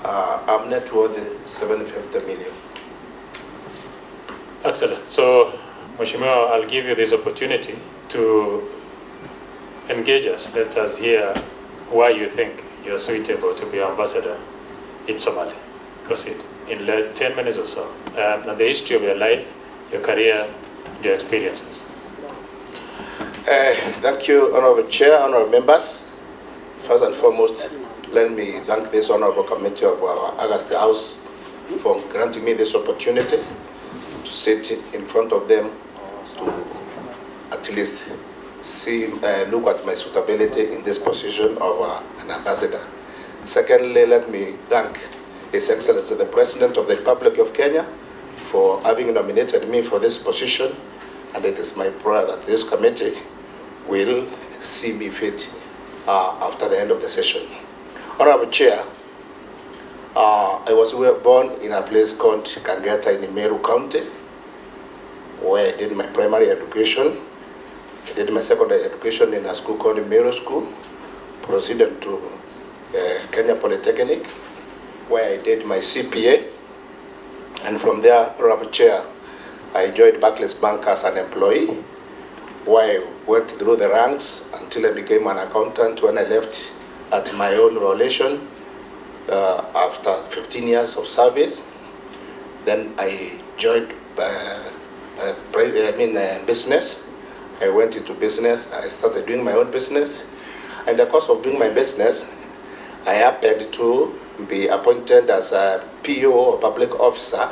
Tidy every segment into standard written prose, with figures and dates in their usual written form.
I'm net worth 750 million. Excellent. So, Mheshimiwa, I'll give you this opportunity to engage us. Let us hear why you think you're suitable to be ambassador in Somalia. Proceed in 10 minutes or so. And the history of your life, your career, your experiences. Thank you, Honorable Chair, Honorable Members. First and foremost, let me thank this Honorable Committee of our August House for granting me this opportunity to sit in front of them to at least look at my suitability in this position of an ambassador. Secondly, let me thank His Excellency the President of the Republic of Kenya for having nominated me for this position, and it is my prayer that this committee will see me fit after the end of the session. Honorable Chair, I was born in a place called Kangeta in Meru County, where I did my primary education. I did my secondary education in a school called Meru School, proceeded to Kenya Polytechnic, where I did my CPA, and from there, Honorable Chair, I joined Barclays Bank as an employee, where I went through the ranks until I became an accountant when I left at my own volition after 15 years of service. Then I joined business. I went into business. I started doing my own business. In the course of doing my business, I happened to be appointed as a PO or public officer.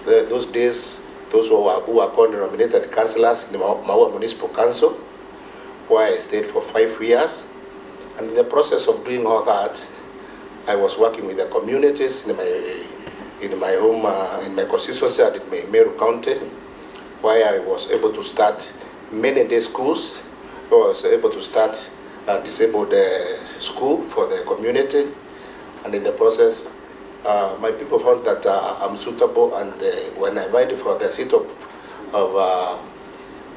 Those days, those who were called nominated councillors in the Maua Municipal Council, where I stayed for 5 years. And in the process of doing all that, I was working with the communities in my home, in my constituency and in my Meru County, where I was able to start many day schools. I was able to start a disabled school for the community, and in the process, my people found that I'm suitable, and when I went for the seat of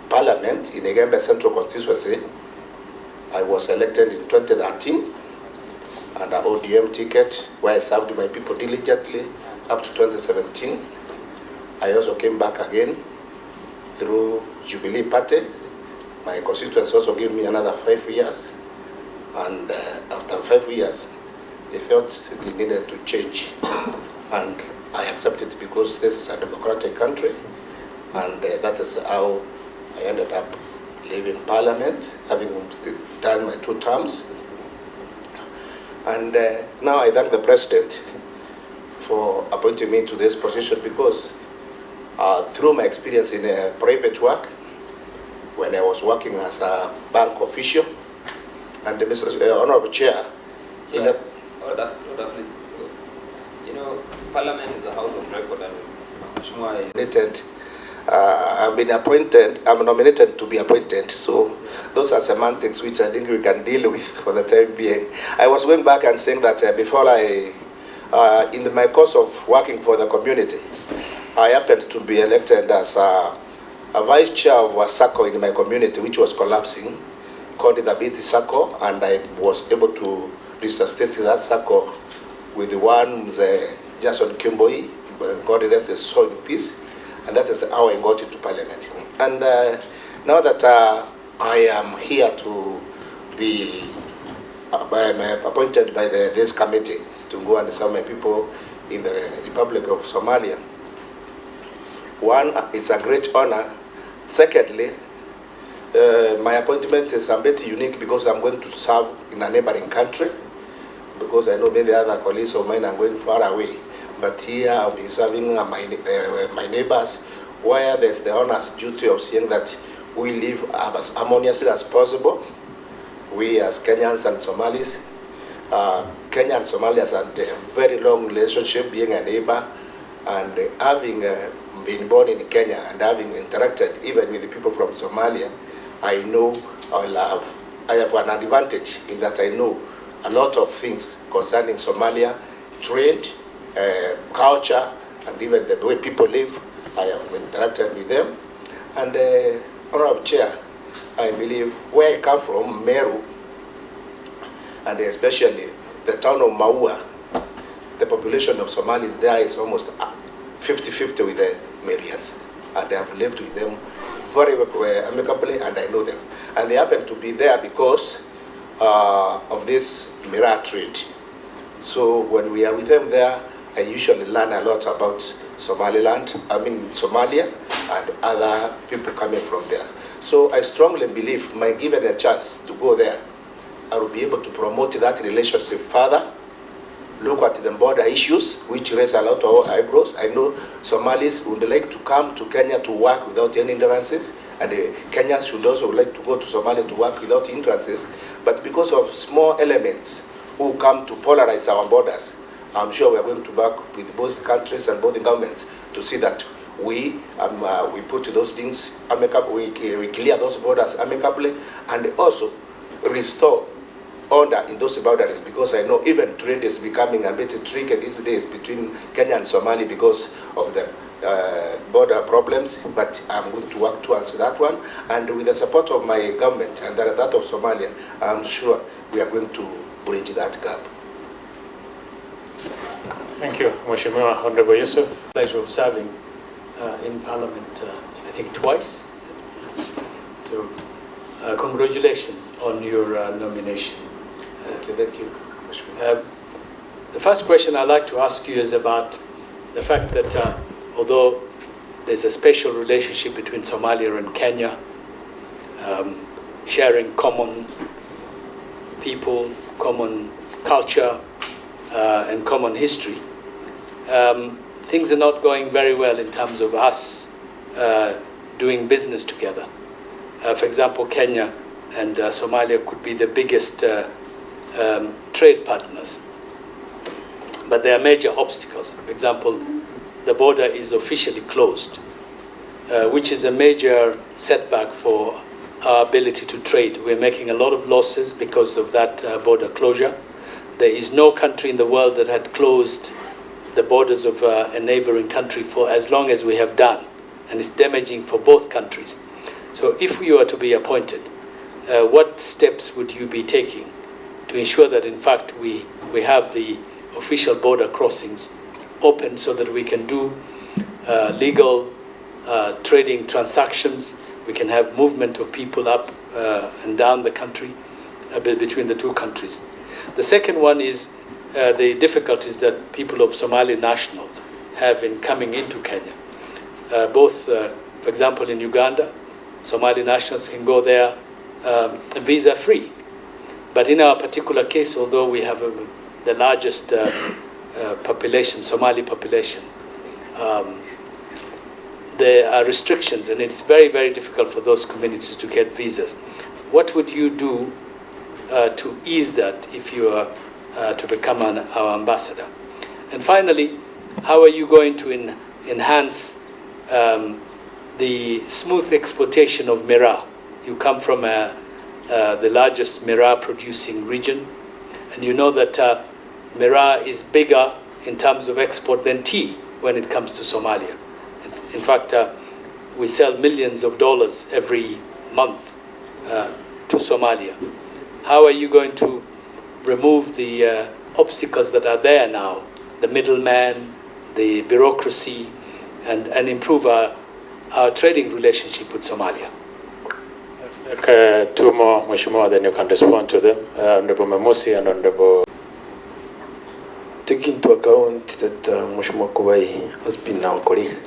Parliament in Igembe Central Constituency, I was elected in 2013 under ODM ticket, where I served my people diligently up to 2017. I also came back again through Jubilee Party. My constituents also gave me another 5 years, and after 5 years, they felt they needed to change, and I accepted because this is a democratic country, and that is how I ended up leaving Parliament, having done my 2 terms. And now I thank the President for appointing me to this position, because through my experience in private work, when I was working as a bank official, and Mr. Honorable Chair, in the Order, please. You know, Parliament is the House of Record, and I've been appointed, I'm nominated to be appointed, so those are semantics which I think we can deal with for the time being. I was going back and saying that before in my course of working for the community, I happened to be elected as a vice chair of a circle in my community, which was collapsing, called the Biti Circle, and I was able to resuscitate that circle with the one Jason Kimboi, God rest his soul in peace, and that is how I got into Parliament. And now that I am here to be appointed by this committee to go and serve my people in the Republic of Somalia, one, it's a great honor. Secondly, my appointment is a bit unique because I'm going to serve in a neighboring country, because I know many other colleagues of mine are going far away. But here I'll be serving my neighbors, where there's the honest duty of seeing that we live as harmoniously as possible. We as Kenyans and Somalis, Kenya and Somalia has had a very long relationship, being a neighbor, and having been born in Kenya and having interacted even with the people from Somalia, I know I have an advantage in that I know a lot of things concerning Somalia, trade, culture, and even the way people live. I have interacted with them. And Honorable Chair, I believe where I come from, Meru, and especially the town of Maua, the population of Somalis there is almost 50-50 with the Mirians. And I have lived with them very amicably, and I know them. And they happen to be there because of this Miraa trade. So when we are with them there, I usually learn a lot about Somalia, and other people coming from there. So I strongly believe, my given a chance to go there, I will be able to promote that relationship further, look at the border issues, which raise a lot of eyebrows. I know Somalis would like to come to Kenya to work without any hindrances, and the Kenyans should also like to go to Somalia to work without hindrances. But because of small elements who come to polarize our borders, I'm sure we are going to work with both countries and both the governments to see that we put those things amicably, we clear those borders amicably, and also restore order in those boundaries, because I know even trade is becoming a bit tricky these days between Kenya and Somali because of the border problems, but I'm going to work towards that one, and with the support of my government and that of Somalia, I'm sure we are going to bridge that gap. Thank you, Mheshimiwa Honorable Yusuf. Pleasure of serving in Parliament, I think twice. So, congratulations on your nomination. Thank you. The first question I'd like to ask you is about the fact that although there's a special relationship between Somalia and Kenya, sharing common people, common culture, and common history, things are not going very well in terms of us doing business together. For example, Kenya and Somalia could be the biggest trade partners, but there are major obstacles. For example, the border is officially closed, which is a major setback for our ability to trade. We're making a lot of losses because of that border closure. There is no country in the world that had closed the borders of a neighboring country for as long as we have done, and it's damaging for both countries. So if you are to be appointed, what steps would you be taking to ensure that in fact we have the official border crossings open so that we can do legal trading transactions, we can have movement of people up and down the country between the two countries? The second one is the difficulties that people of Somali nationals have in coming into Kenya. Both, for example, in Uganda, Somali nationals can go there visa-free. But in our particular case, although we have the largest population, Somali population, there are restrictions, and it's very, very difficult for those communities to get visas. What would you do to ease that if you are to become our ambassador? And finally, how are you going to enhance the smooth exploitation of Miraa? You come from the largest Miraa producing region, and you know that Miraa is bigger in terms of export than tea when it comes to Somalia. In fact, we sell millions of dollars every month to Somalia. How are you going to remove the obstacles that are there now, the middleman, the bureaucracy, and improve our trading relationship with Somalia? Okay, two more, Mheshimiwa, then you can respond to them. Honorable Memusi and Honorable. Taking into account that Mheshimiwa Kubai has been our colleague,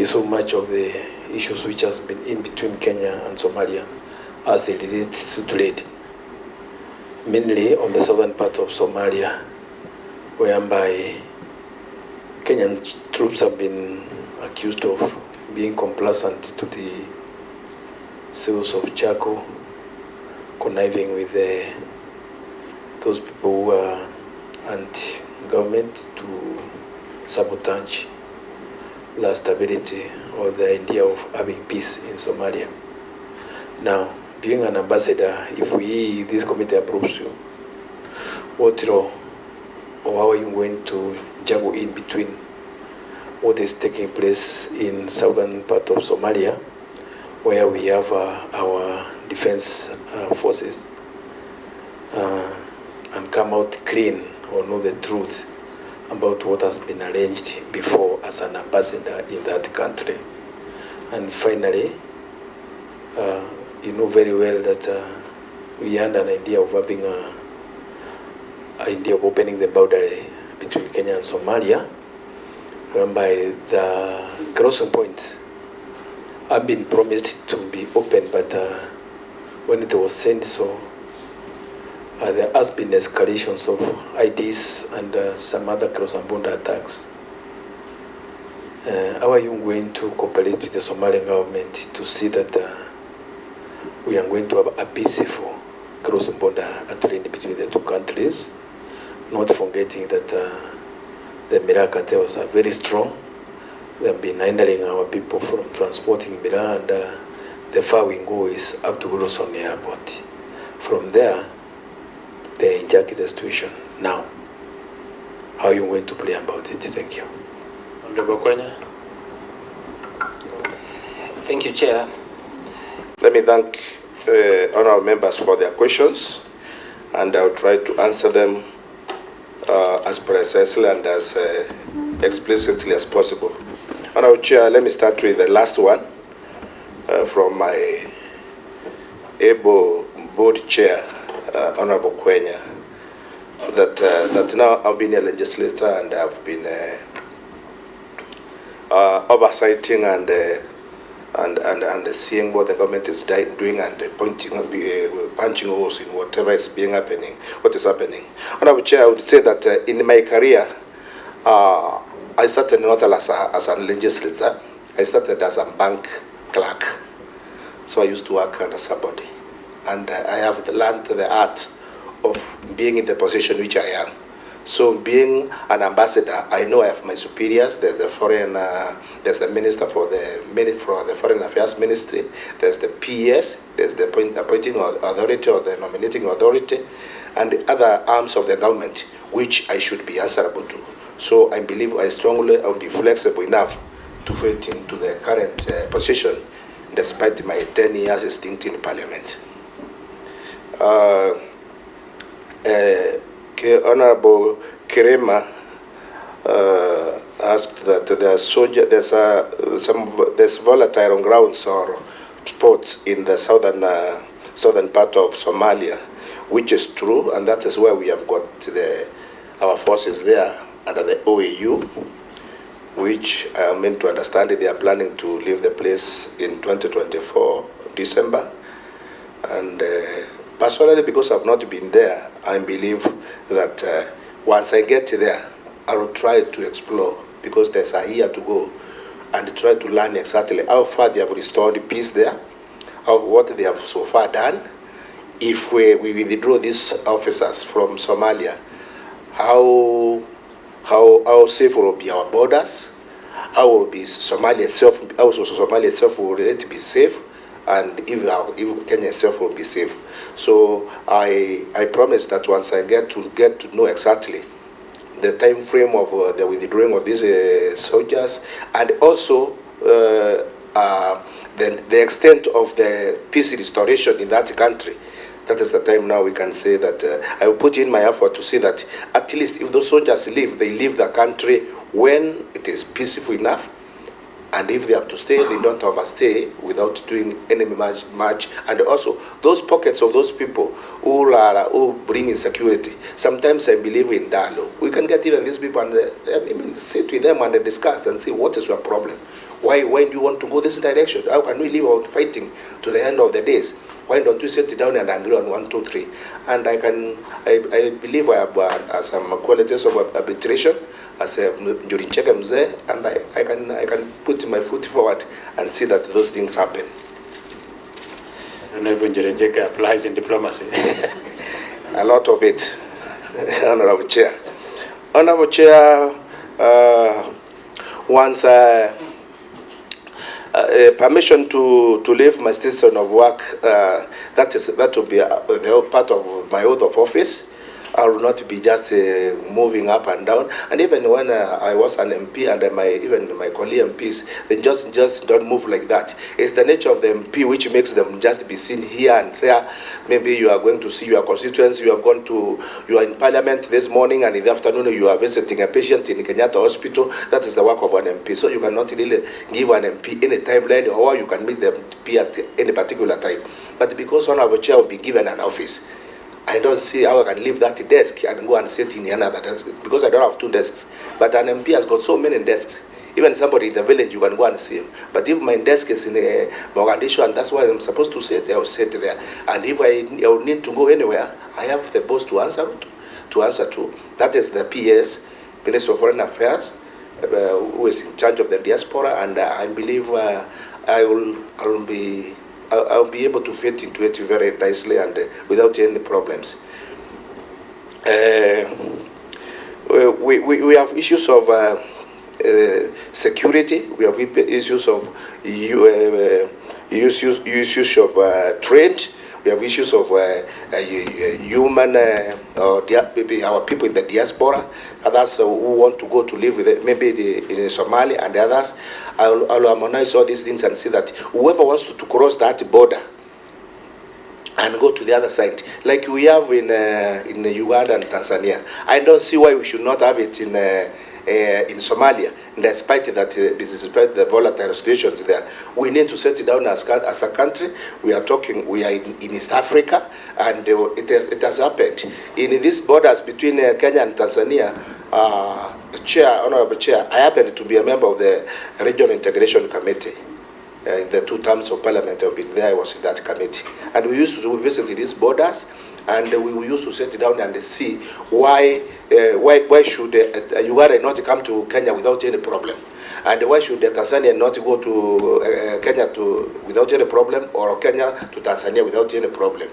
so much of the issues which has been in between Kenya and Somalia as it relates to trade, mainly on the southern part of Somalia, whereby Kenyan troops have been accused of being complacent to the sales of charcoal, conniving with those people who are anti-government to sabotage the stability or the idea of having peace in Somalia. Now, being an ambassador, if this committee approves you, what role or how are you going to juggle in between what is taking place in southern part of Somalia, where we have our defense forces, and come out clean or know the truth about what has been arranged before as an ambassador in that country. And finally, you know very well that we had an idea of having an idea of opening the boundary between Kenya and Somalia, whereby the crossing points have been promised to be open, but when it was sent, so there has been escalations of IDs and some other cross-border attacks. How are you going to cooperate with the Somali government to see that we are going to have a peaceful cross-border trade between the two countries, not forgetting that the Miraa cartels are very strong. They have been hindering our people from transporting Miraa, and the far we go is up to Goroson Airport. From there, they hijack the situation. Now, how are you going to play about it? Thank you. Thank you, Chair. Let me thank honourable members for their questions, and I'll try to answer them as precisely and as explicitly as possible. Honourable Chair, let me start with the last one from my able board chair, Honourable Kwenya, that now I've been a legislator and I've been oversighting and seeing what the government is doing and punching holes in whatever is happening. Honourable Chair, I would say that in my career, I started not as a legislator. I started as a bank clerk. So I used to work under somebody. And I have learned the art of being in the position which I am. So being an ambassador, I know I have my superiors. There's the there's the minister for the Foreign Affairs Ministry. There's the PES. There's the appointing authority or the nominating authority, and the other arms of the government, which I should be answerable to. So I believe I will be flexible enough to fit into the current position, despite my 10 years stint in Parliament. Honourable Kirema asked that there's volatile on grounds or spots in the southern part of Somalia, which is true, and that is where we have got our forces there under the OAU, which I am meant to understand they are planning to leave the place in 2024 December, and personally, because I've not been there, I believe that once I get there, I will try to explore, because there's a year to go, and try to learn exactly how far they have restored peace there, what they have so far done. If we withdraw these officers from Somalia, how safe will be our borders? How will be Somalia itself? How Somalia itself will really be safe? And if Kenya itself will be safe. So I promise that once I get to know exactly the time frame of the withdrawing of these soldiers, and also the extent of the peace restoration in that country, that is the time now we can say that I will put in my effort to see that at least if those soldiers leave, they leave the country when it is peaceful enough. And if they have to stay, they don't overstay without doing any much. And also, those pockets of those people who bring insecurity, sometimes I believe in dialogue. We can get even these people and sit with them and discuss and see what is your problem. Why do you want to go this direction? How can we live out fighting to the end of the days? Why don't we sit down and agree on 1, 2, 3? And I believe I have some qualities of arbitration as a during check and I can put my foot forward and see that those things happen. I don't know if Njurejeka applies in diplomacy. A lot of it, Honourable Chair. Honourable Chair, once permission to leave my station of work, that will be the part of my oath of office. I will not be just moving up and down. And even when I was an MP and even my colleague MPs, they just don't move like that. It's the nature of the MP which makes them just be seen here and there. Maybe you are going to see your constituents, you are in parliament this morning, and in the afternoon you are visiting a patient in Kenyatta hospital. That is the work of an MP. So you cannot really give an MP any timeline, or you can meet them at any particular time. But because Honorable Chair will be given an office, I don't see how I can leave that desk and go and sit in another desk, because I don't have 2 desks. But an MP has got so many desks. Even somebody in the village, you can go and see him. But if my desk is in Mogadishu, and that's why I'm supposed to sit, I will sit there. And if I need to go anywhere, I have the boss to answer to. That is the PS, Minister of Foreign Affairs, who is in charge of the diaspora, and I believe I'll be able to fit into it very nicely and without any problems. We have issues of security. We have issues of issues of trade. We have issues of human, maybe our people in the diaspora, others who want to go to live with it, maybe in Somali and others. I'll harmonize all these things and see that whoever wants to cross that border and go to the other side, like we have in Uganda and Tanzania, I don't see why we should not have it in Somalia, despite the volatile situations there. We need to set it down as a country. We are in East Africa, and it has happened. In these borders between Kenya and Tanzania, Honorable Chair, I happen to be a member of the Regional Integration Committee. In the 2 terms of parliament I've been there, I was in that committee. And we used to visit these borders, and we used to sit down and see why should Uganda not come to Kenya without any problem, and why should Tanzania not go to Kenya without any problem, or Kenya to Tanzania without any problem.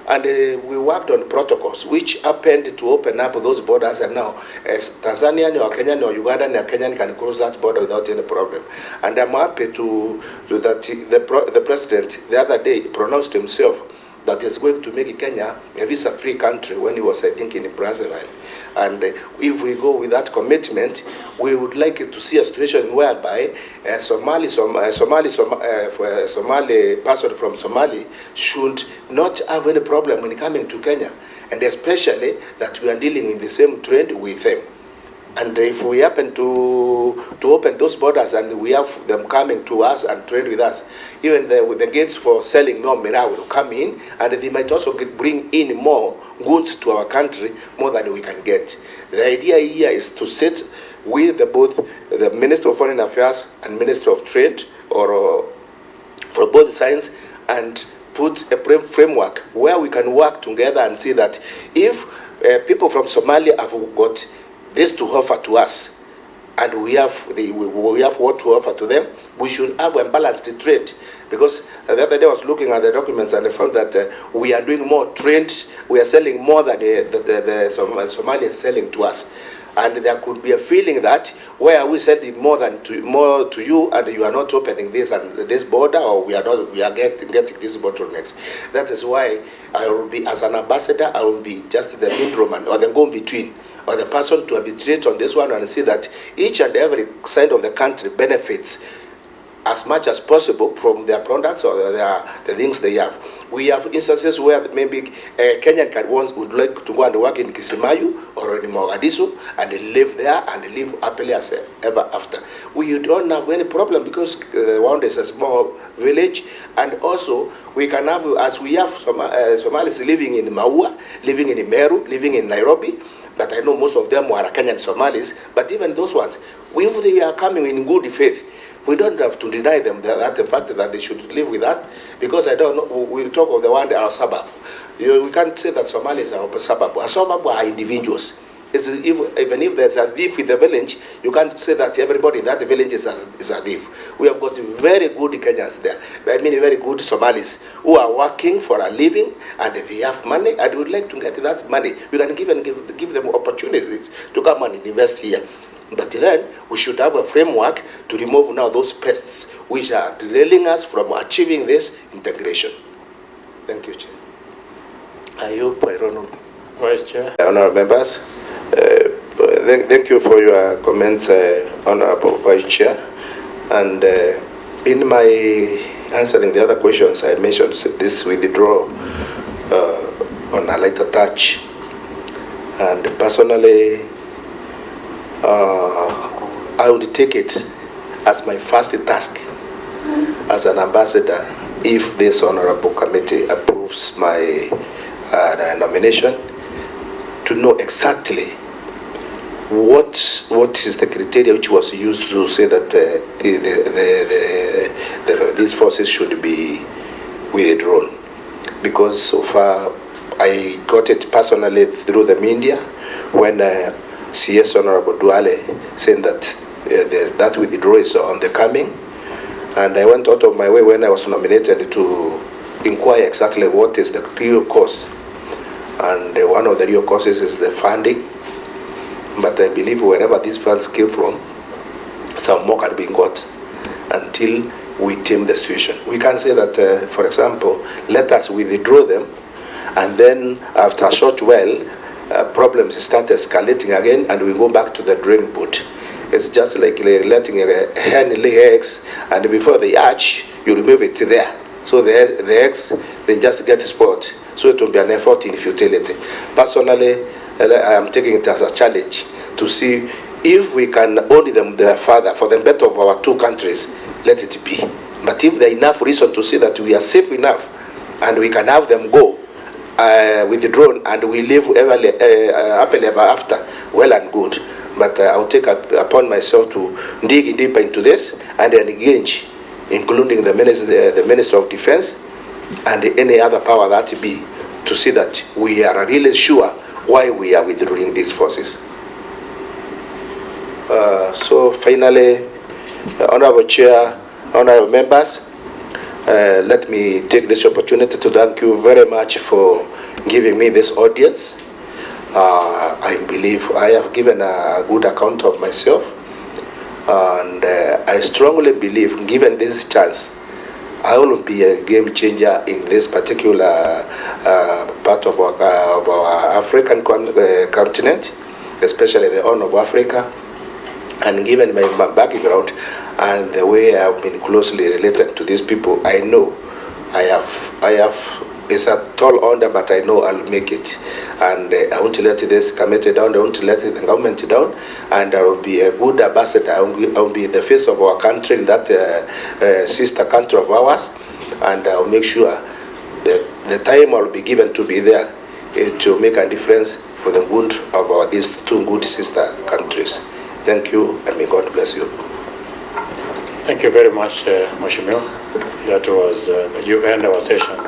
And we worked on protocols which happened to open up those borders, and now as Tanzanian or Kenyan or Ugandan or Kenyan can cross that border without any problem. And I'm happy to that the president the other day pronounced himself that is going to make Kenya a visa-free country when he was, I think, in Brazzaville. And if we go with that commitment, we would like to see a situation whereby a Somali person from Somali should not have any problem when coming to Kenya, and especially that we are dealing in the same trade with them. And if we happen to open those borders and we have them coming to us and trade with us, even the gates for selling more Miraa will come in, and they might also bring in more goods to our country, more than we can get. The idea here is to sit with both the Minister of Foreign Affairs and Minister of Trade, or for both sides, and put a framework where we can work together and see that if people from Somalia have got this to offer to us, and we have what to offer to them, we should have a balanced trade. Because the other day I was looking at the documents and I found that we are doing more trade, we are selling more than the Somalia is selling to us. And there could be a feeling that where we sending more to you, and you are not opening this and this border, or we are getting these bottlenecks. That is why I will be, as an ambassador, I will be just the middleman or the go-between, or the person to arbitrate on this one and see that each and every side of the country benefits as much as possible from their products or the things they have. We have instances where maybe a Kenyan would like to go and work in Kisimayu or in Mogadishu and live there and live happily as ever after. We don't have any problem because one is a small village, and also we can have, as we have Somalis living in Maua, living in Meru, living in Nairobi, that I know most of them were Kenyan Somalis, but even those ones, if they are coming in good faith, we don't have to deny them the fact that they should live with us, because I don't know, we talk of the one that are suburb. We can't say that Somalis are a suburb. A suburb are individuals. Even if there's a thief in the village, you can't say that everybody in that village is a thief. We have got very good Kenyans there. I mean, very good Somalis who are working for a living, and they have money, and would like to get that money. We can give them opportunities to come and invest here. But then we should have a framework to remove now those pests which are derailing us from achieving this integration. Thank you, Chair. I hope I don't know. Vice Chair. Honourable members, thank you for your comments, Honourable Vice Chair. And in my answering the other questions, I mentioned this withdrawal on a lighter touch. And personally, I would take it as my first task as an ambassador if this honorable committee approves my nomination, to know exactly what is the criteria which was used to say that these forces should be withdrawn. Because so far I got it personally through the media when CS Honorable Duale saying that that withdrawal is on the coming, and I went out of my way when I was nominated to inquire exactly what is the real cause, and one of the real causes is the funding. But I believe wherever these funds came from, some more can be got until we tame the situation. We can say that, for example, let us withdraw them, and then after a short while, problems start escalating again, and we go back to the drawing board. It's just like letting a hen lay eggs, and before they hatch, you remove it there. So the eggs, they just get spoiled. So it will be an effort in futility. Personally, I am taking it as a challenge to see if we can own them there further for the better of our two countries, let it be. But if there is enough reason to see that we are safe enough and we can have them go withdrawn and we live happily ever after, well and good. But I'll take upon myself to dig deeper into this and engage, including the Minister of Defense and any other power that be, to see that we are really sure why we are withdrawing these forces. So finally, Honorable Chair, Honorable members, let me take this opportunity to thank you very much for giving me this audience. I believe I have given a good account of myself, and I strongly believe, given this chance, I will be a game changer in this particular part of our African continent, especially the Horn of Africa. And given my background and the way I've been closely related to these people, I know I have it's a tall order, but I know I'll make it. And I won't let this committee down, I won't let the government down, and I will be a good ambassador. I will be the face of our country in that sister country of ours, and I'll make sure that the time I'll be given to be there to make a difference for the good of these two good sister countries. Thank you, and may God bless you. Thank you very much, Mheshimiwa. That was, you end our session.